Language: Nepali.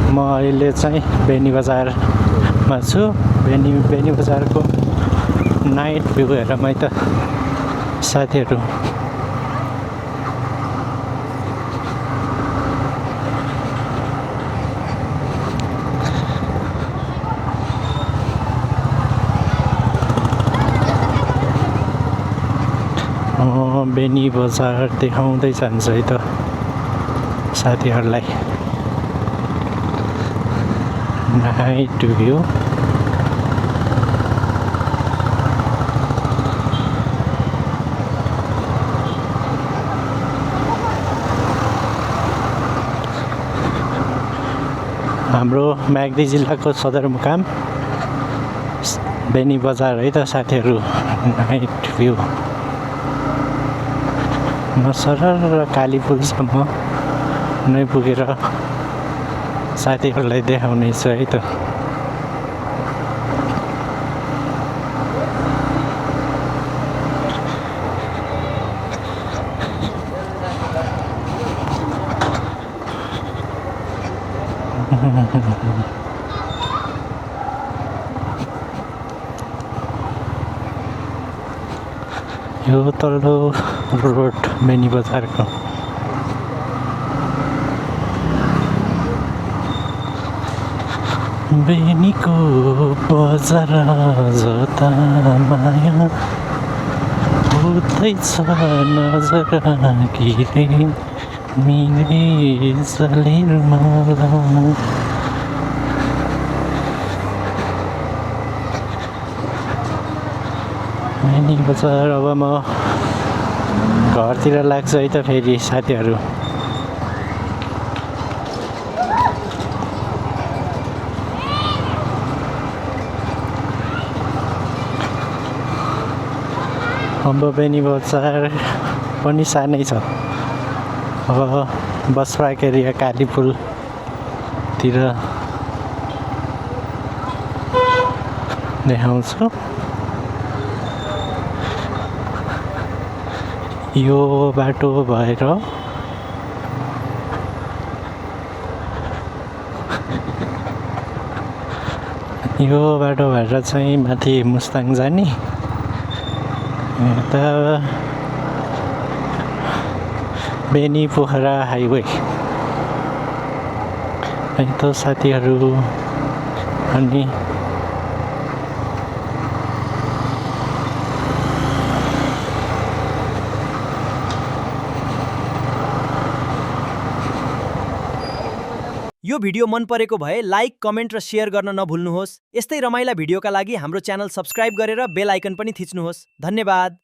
म अहिले चाहिँ बेनी बजारमा छु। बेनी बजारको नाइट भ्यू हेरौँ है त साथीहरू। बेनी बजार देखाउँदै जान्छ है त साथीहरूलाई। नाइट भ्यू हाम्रो म्याग्दी जिल्लाको सदरमुकाम बेनी बजार है त साथीहरू। नाइट भ्यू म सरर कालीपुलसम्म नै पुगेर साथीहरूलाई देखाउने छु है त। यो तल्लो रोड बेनी बजारको। बेनीको बजार जता माया हुँदैछ नजर गिरे मिले जलेर माला। बेनी बजार अब म घरतिर लाग्छ है त फेरि साथीहरू। अब बेनी बजार पनि सानै छ। अब बस पार्क एरिया कालीपुलतिर देखाउँछु। यो बाटो भएर चाहिँ माथि मुस्ताङ जाने यता बेनी पोखरा हाइवे है त साथीहरू। अनि यो भिडियो मन परेको भए लाइक, कमेन्ट र शेयर गर्न नभुल्नुहोस्। यस्तै रमाइला भिडियोका लागि हाम्रो च्यानल सब्स्क्राइब गरेर बेल आइकन पनि थिच्नुहोस्। धन्यवाद।